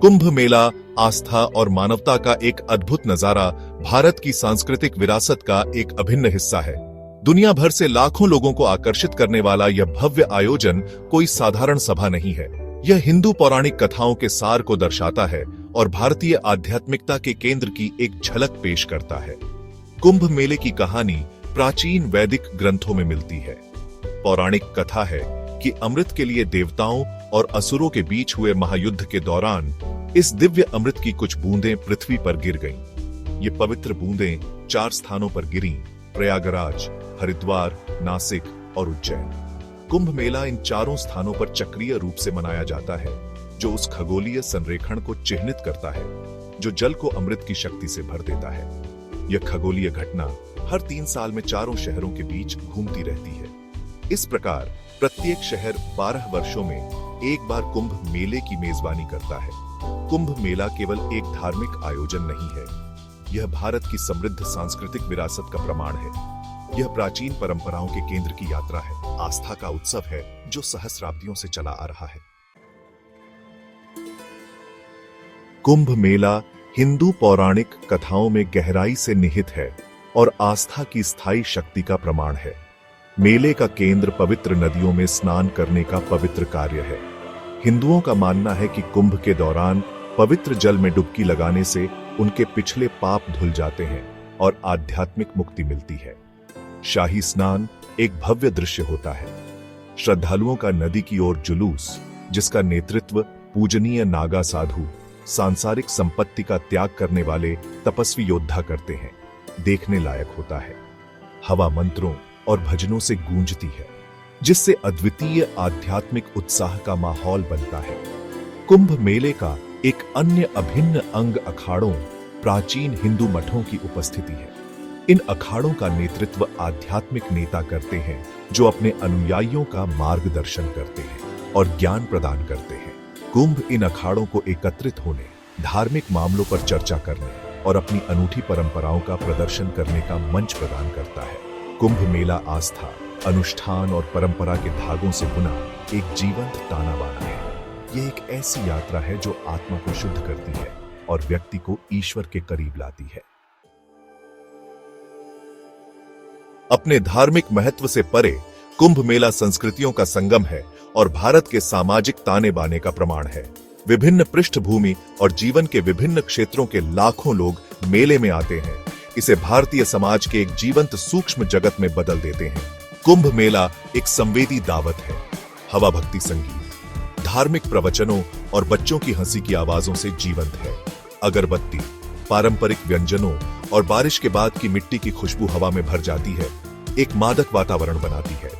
कुंभ मेला आस्था और मानवता का एक अद्भुत नजारा भारत की सांस्कृतिक विरासत का एक अभिन्न हिस्सा है। दुनिया भर से लाखों लोगों को आकर्षित करने वाला यह भव्य आयोजन कोई साधारण सभा नहीं है। यह हिंदू पौराणिक कथाओं के सार को दर्शाता है और भारतीय आध्यात्मिकता के केंद्र की एक झलक पेश करता है। कुंभ मेले की कहानी प्राचीन वैदिक ग्रंथों में मिलती है। पौराणिक कथा है कि अमृत के लिए देवताओं और असुरों के बीच हुए महायुद्ध के दौरान इस दिव्य अमृत की कुछ बूंदें पृथ्वी पर गिर गईं। ये पवित्र बूंदें 4 स्थानों पर गिरीं: प्रयागराज, हरिद्वार, नासिक और उज्जैन। कुंभ मेला इन 4 स्थानों पर चक्रीय रूप से मनाया जाता है, जो उस खगोलीय संरेखण को चिह्नित करता है जो जल को अमृत की शक्ति से भर देता है। यह खगोलीय घटना हर 3 साल में 4 शहरों के बीच घूमती रहती है। इस प्रकार प्रत्येक शहर 12 वर्षों में एक बार कुंभ मेले की मेजबानी करता है। कुंभ मेला केवल एक धार्मिक आयोजन नहीं है, यह भारत की समृद्ध सांस्कृतिक विरासत का प्रमाण है। यह प्राचीन परंपराओं के केंद्र की यात्रा है, आस्था का उत्सव है जो सहस्राब्दियों से चला आ रहा है। कुंभ मेला हिंदू पौराणिक कथाओं में गहराई से निहित है और आस्था की स्थायी शक्ति का प्रमाण है। मेले का केंद्र पवित्र नदियों में स्नान करने का पवित्र कार्य है। हिंदुओं का मानना है कि कुंभ के दौरान पवित्र जल में डुबकी लगाने से उनके पिछले पाप धुल जाते हैं और आध्यात्मिक मुक्ति मिलती है। शाही स्नान एक भव्य दृश्य होता है। श्रद्धालुओं का नदी की ओर जुलूस, जिसका नेतृत्व पूजनीय नागा साधु, सांसारिक संपत्ति का त्याग करने वाले तपस्वी योद्धा करते हैं, देखने लायक होता है। हवा मंत्रों और भजनों से गूंजती है, जिससे अद्वितीय आध्यात्मिक उत्साह का माहौल बनता है। कुंभ मेले का एक अन्य अभिन्न अंग अखाड़ों, प्राचीन हिंदू मठों की उपस्थिति है। इन अखाड़ों का नेतृत्व आध्यात्मिक नेता करते हैं, जो अपने अनुयायियों का मार्गदर्शन करते हैं और ज्ञान प्रदान करते हैं। कुंभ इन अखाड़ों को एकत्रित होने, धार्मिक मामलों पर चर्चा करने और अपनी अनूठी परंपराओं का प्रदर्शन करने का मंच प्रदान करता है। कुंभ मेला आस्था, अनुष्ठान और परंपरा के धागों से बुना एक जीवंत ताना बाना है। यह एक ऐसी यात्रा है जो आत्मा को शुद्ध करती है और व्यक्ति को ईश्वर के करीब लाती है। अपने धार्मिक महत्व से परे कुंभ मेला संस्कृतियों का संगम है और भारत के सामाजिक ताने बाने का प्रमाण है। विभिन्न पृष्ठभूमि और जीवन के विभिन्न क्षेत्रों के लाखों लोग मेले में आते हैं, इसे भारतीय समाज के एक जीवंत सूक्ष्म जगत में बदल देते हैं। कुंभ मेला एक संवेदी दावत है। हवा भक्ति संगीत, धार्मिक प्रवचनों और बच्चों की हंसी की आवाजों से जीवंत है। अगरबत्ती, पारंपरिक व्यंजनों और बारिश के बाद की मिट्टी की खुशबू हवा में भर जाती है, एक मादक वातावरण बनाती है।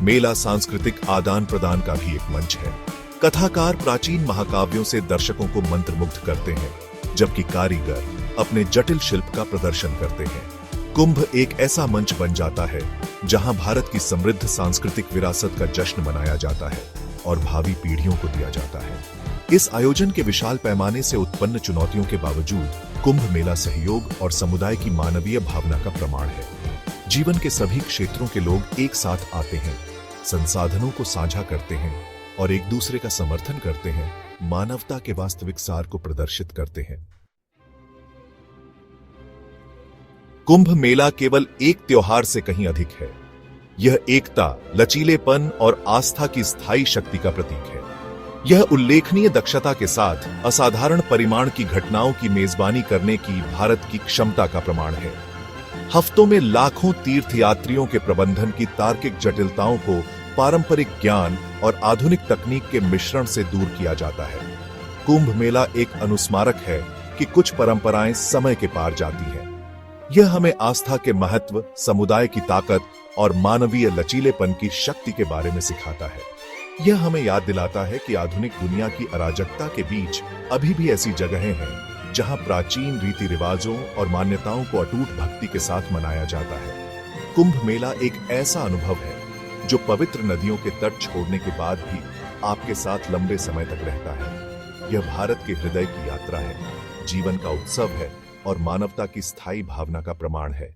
मेला सांस्कृतिक आदान प्रदान का भी एक मंच है। कथाकार प्राचीन महाकाव्यों से दर्शकों को मंत्रमुग्ध करते हैं, जबकि कारीगर अपने जटिल शिल्प का प्रदर्शन करते हैं। कुंभ एक ऐसा मंच बन जाता है जहां भारत की समृद्ध सांस्कृतिक विरासत का जश्न मनाया जाता है और भावी पीढ़ियों को दिया जाता है। इस आयोजन के विशाल पैमाने से उत्पन्न चुनौतियों के बावजूद कुंभ मेला सहयोग और समुदाय की मानवीय भावना का प्रमाण है। जीवन के सभी क्षेत्रों के लोग एक साथ आते हैं, संसाधनों को साझा करते हैं और एक दूसरे का समर्थन करते हैं, मानवता के वास्तविक सार को प्रदर्शित करते हैं। कुंभ मेला केवल एक त्योहार से कहीं अधिक है। यह एकता, लचीलेपन और आस्था की स्थायी शक्ति का प्रतीक है। यह उल्लेखनीय दक्षता के साथ असाधारण परिमाण की घटनाओं की मेजबानी करने की भारत की क्षमता का प्रमाण है। हफ्तों में लाखों तीर्थयात्रियों के प्रबंधन की तार्किक जटिलताओं को पारंपरिक ज्ञान और आधुनिक तकनीक के मिश्रण से दूर किया जाता है। कुंभ मेला एक अनुस्मारक है कि कुछ परंपराएं समय के पार जाती हैं। यह हमें आस्था के महत्व, समुदाय की ताकत और मानवीय लचीलेपन की शक्ति के बारे में सिखाता है। यह हमें याद दिलाता है कि आधुनिक दुनिया की अराजकता के बीच अभी भी ऐसी जगहें हैं जहां प्राचीन रीति रिवाजों और मान्यताओं को अटूट भक्ति के साथ मनाया जाता है। कुंभ मेला एक ऐसा अनुभव है जो पवित्र नदियों के तट छोड़ने के बाद भी आपके साथ लंबे समय तक रहता है। यह भारत के हृदय की यात्रा है, जीवन का उत्सव है और मानवता की स्थायी भावना का प्रमाण है।